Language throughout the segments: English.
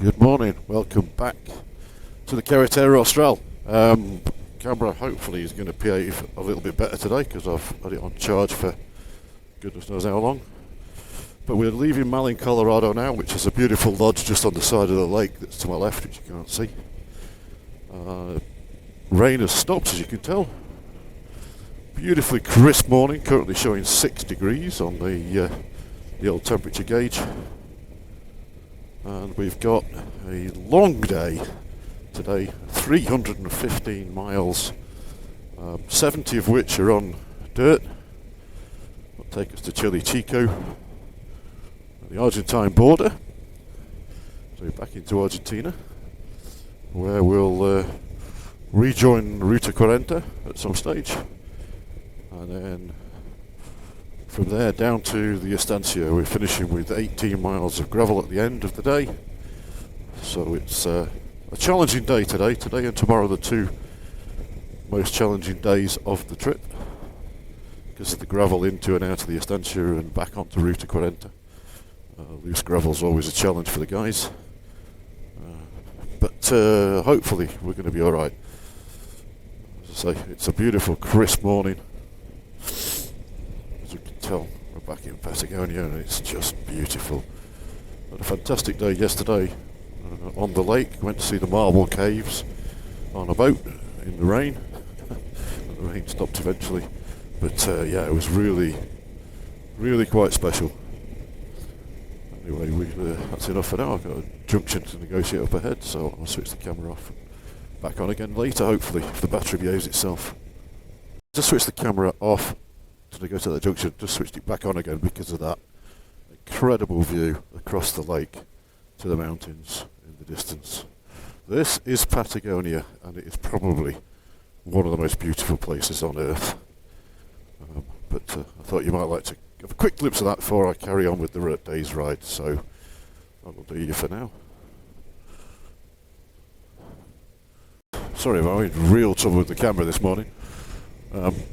Good morning, welcome back to the Carretera Austral. Camera hopefully is going to behave a little bit better today because I've had it on charge for goodness knows how long. But we're leaving Mallin, Colorado now, which is a beautiful lodge just on the side of the lake that's to my left, which you can't see. Rain has stopped, as you can tell. Beautifully crisp morning, currently showing 6 degrees on the old temperature gauge. And we've got a long day today, 315 miles, 70 of which are on dirt. That'll take us to Chile Chico, the Argentine border. So back into Argentina, where we'll rejoin Ruta 40 at some stage. And then from there down to the Estancia. We're finishing with 18 miles of gravel at the end of the day. So it's a challenging day today. Today and tomorrow are the two most challenging days of the trip, because of the gravel into and out of the Estancia and back onto Ruta 40. Loose gravel's always a challenge for the guys. But hopefully we're going to be alright. As I say, it's a beautiful crisp morning. As you can tell, we're back in Patagonia and it's just beautiful. Had a fantastic day yesterday on the lake. Went to see the marble caves on a boat in the rain. The rain stopped eventually, but yeah, it was really quite special. Anyway, that's enough for now. I've got a junction to negotiate up ahead, so I'll switch the camera off and back on again later, hopefully, if the battery behaves itself. Just switch the camera off to go to that junction, just switched it back on again because of that incredible view across the lake to the mountains in the distance. This is Patagonia, and it is probably one of the most beautiful places on earth. But I thought you might like to have a quick glimpse of that before I carry on with the day's ride, so that'll do you for now. Sorry, I'm having real trouble with the camera this morning.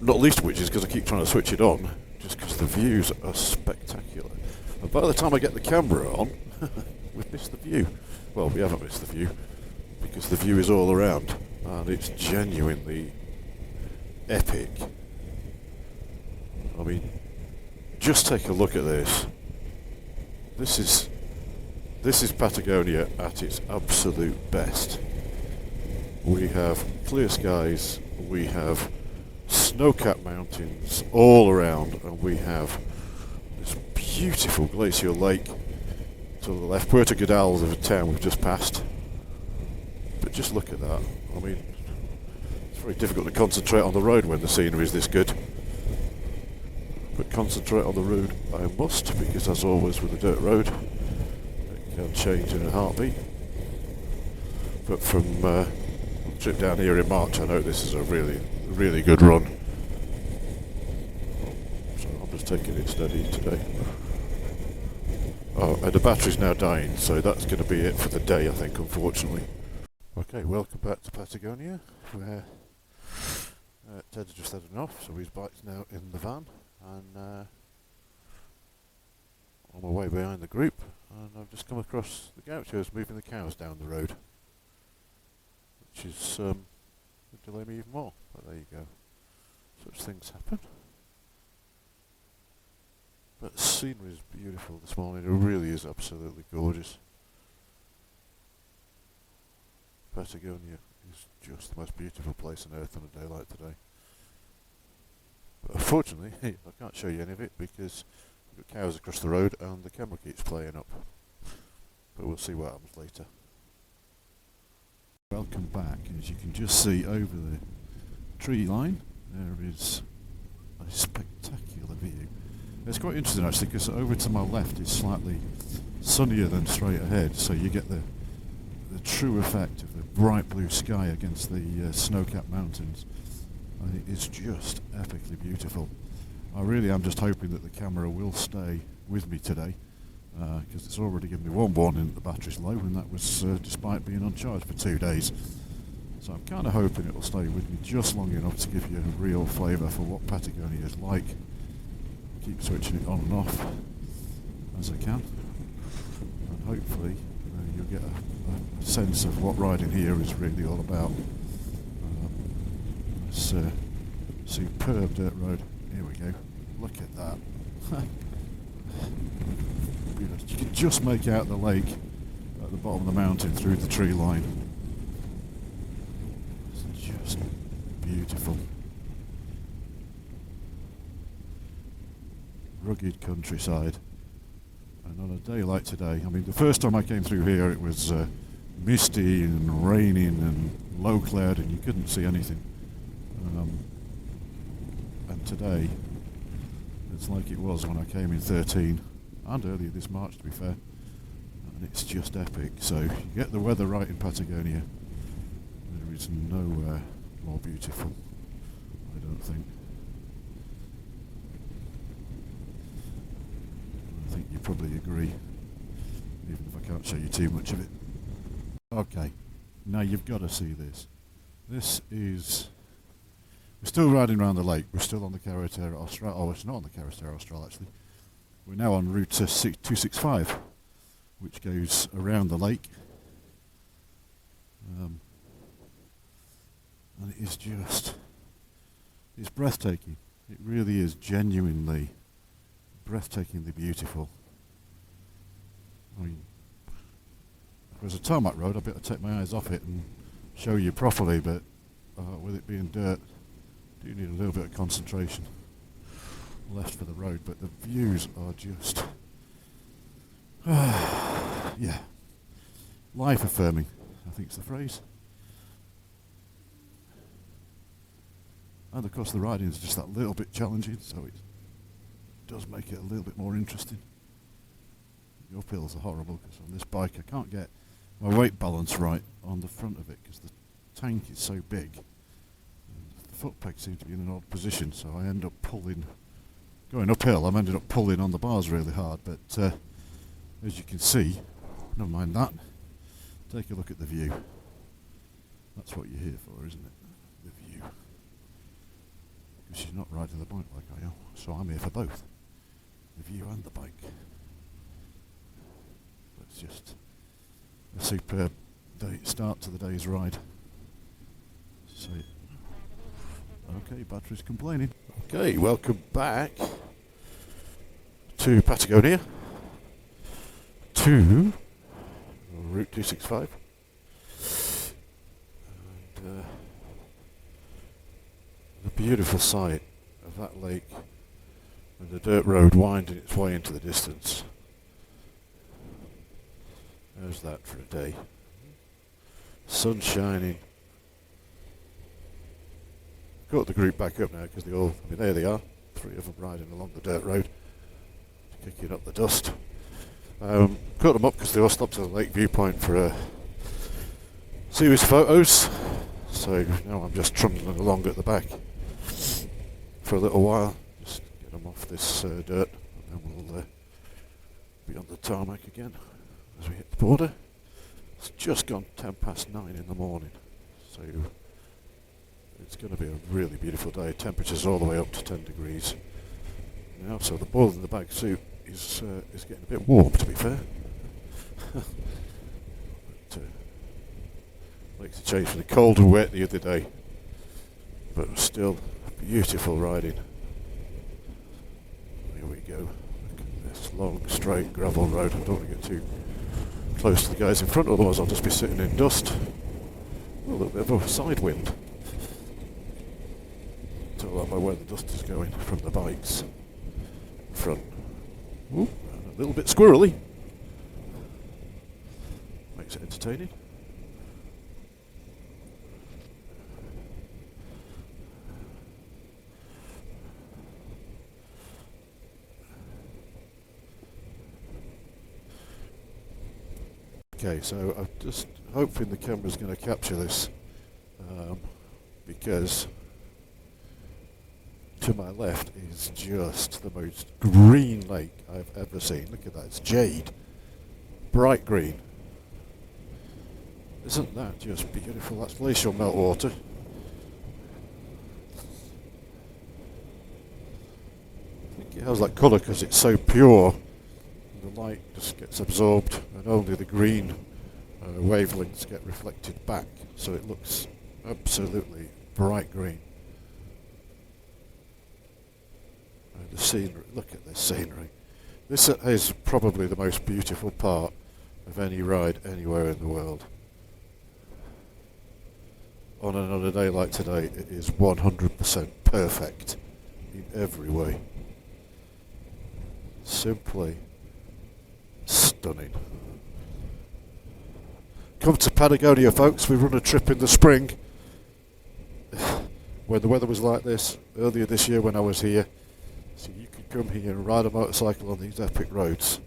Not least of which is because I keep trying to switch it on, just because the views are spectacular. And by the time I get the camera on, we've missed the view. Well, we haven't missed the view, because the view is all around, and it's genuinely epic. I mean, just take a look at this. This is Patagonia at its absolute best. We have clear skies, we have snow-capped mountains all around, and we have this beautiful glacial lake to the left. Puerto Godal is a town we've just passed. But just look at that. I mean, it's very difficult to concentrate on the road when the scenery is this good. But concentrate on the road I must, because as always with a dirt road, it can change in a heartbeat. But from the trip down here in March, I know this is a really good run. So I'm just taking it steady today. Oh, and the battery's now dying, so that's going to be it for the day, I think, unfortunately. Okay, welcome back to Patagonia, where Ted's just had enough, so his bike's now in the van, and on my way behind the group, and I've just come across the gauchos moving the cows down the road, which is would delay me even more, but there you go. Such things happen. But the scenery is beautiful this morning. It really is absolutely gorgeous. Patagonia is just the most beautiful place on earth on a day like today. But unfortunately, I can't show you any of it because we've got cows across the road and the camera keeps playing up. But we'll see what happens later. Welcome back. As you can just see over the tree line, there is a spectacular view. It's quite interesting actually, because over to my left is slightly sunnier than straight ahead, so you get the true effect of the bright blue sky against the snow-capped mountains. And it is just epically beautiful. I really am just hoping that the camera will stay with me today, because it's already given me one warning that the battery's low, and that was despite being on charge for 2 days. So I'm kind of hoping it will stay with me just long enough to give you a real flavour for what Patagonia is like. Keep switching it on and off as I can, and hopefully you'll get a sense of what riding here is really all about. This superb dirt road. Here we go. Look at that. You can just make out the lake at the bottom of the mountain through the tree line. It's just beautiful. Rugged countryside. And on a day like today, I mean, the first time I came through here it was misty and raining and low cloud and you couldn't see anything. And today, it's like it was when I came in 13 and earlier this March, to be fair, and it's just epic. So you get the weather right in Patagonia, there is nowhere more beautiful, I don't think. I think you probably agree, even if I can't show you too much of it. Okay, now you've got to see this. This is... We're still riding around the lake. We're still on the Carretera Austral. Oh, it's not on the Carretera Austral, actually. We're now on Route 265, which goes around the lake. And it is just... It's breathtaking. It really is genuinely breathtakingly beautiful. I mean, if it was a tarmac road, I'd better take my eyes off it and show you properly, but with it being dirt, do need a little bit of concentration left for the road, but the views are just yeah, life affirming, I think is the phrase. And of course the riding is just that little bit challenging, so it does make it a little bit more interesting. The uphills are horrible because on this bike I can't get my weight balance right on the front of it because the tank is so big. Foot pegs seem to be in an odd position, so I end up pulling, going uphill, I'm ended up pulling on the bars really hard, but as you can see, never mind that, take a look at the view. That's what you're here for, isn't it? The view. Because you're not riding the bike like I am, so I'm here for both. The view and the bike. But it's just a superb start to the day's ride. So, okay, battery's complaining. Okay, welcome back to Patagonia, to Route 265. And the beautiful sight of that lake and the dirt road winding its way into the distance. There's that for a day. Sun shining. Got the group back up now because they all, I mean, there they are, 3 of them riding along the dirt road, kicking up the dust. Got them up because they all stopped at the lake viewpoint for a series of photos. So now I'm just trundling along at the back for a little while, just get them off this dirt, and then we'll be on the tarmac again as we hit the border. It's just gone 9:10 in the morning, so it's going to be a really beautiful day. Temperatures all the way up to 10 degrees now, so the bull in the back suit is getting a bit warm, to be fair. But, makes a change from the cold and wet the other day, but still beautiful riding. Here we go. Look at this long, straight gravel road. I don't want to get too close to the guys in front, otherwise I'll just be sitting in dust. Oh, a little bit of a side wind. Tell that by where the dust is going from the bikes front. Ooh, a little bit squirrely. Makes it entertaining. Okay, so I'm just hoping the camera's going to capture this, because to my left is just the most green lake I've ever seen. Look at that, it's jade, bright green. Isn't that just beautiful? That's glacial meltwater. I think it has that colour because it's so pure. The light just gets absorbed and only the green wavelengths get reflected back, so it looks absolutely bright green. And the scenery, look at this scenery. This is probably the most beautiful part of any ride anywhere in the world. On another day like today, it is 100% perfect in every way. Simply stunning. Come to Patagonia, folks. We run a trip in the spring when the weather was like this earlier this year when I was here. So you could come here and ride a motorcycle on these epic roads,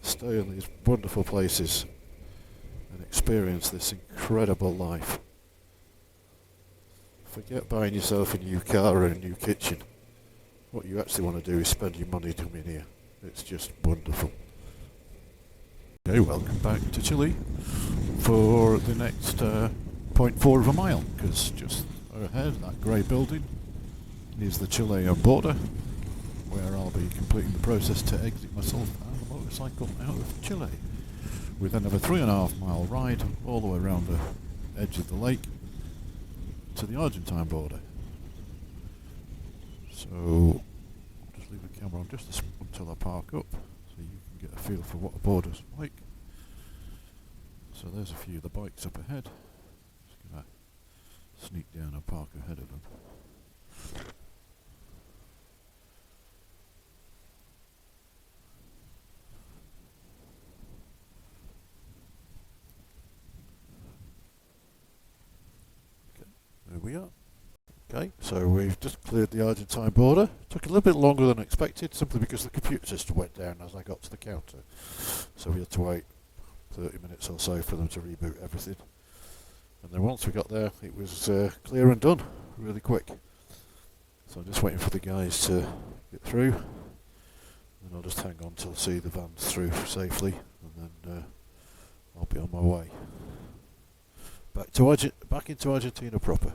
stay in these wonderful places and experience this incredible life. Forget buying yourself a new car or a new kitchen. What you actually want to do is spend your money to come in here. It's just wonderful. Okay, welcome back to Chile for the next 0.4 of a mile, because just ahead, that grey building is the Chilean border, where I'll be completing the process to exit myself and the motorcycle out of Chile. We then have a 3.5 mile ride all the way around the edge of the lake to the Argentine border. So I'll just leave the camera on just until I park up, so you can get a feel for what a border's like. So there's a few of the bikes up ahead. Just gonna sneak down and park ahead of them. Okay, there we are. Okay, so we've just cleared the Argentine border. Took a little bit longer than expected, simply because the computer system went down as I got to the counter. So we had to wait 30 minutes or so for them to reboot everything. And then once we got there, it was clear and done, really quick. So I'm just waiting for the guys to get through. And I'll just hang on till I see the vans through safely, and then I'll be on my way. Back into Argentina proper.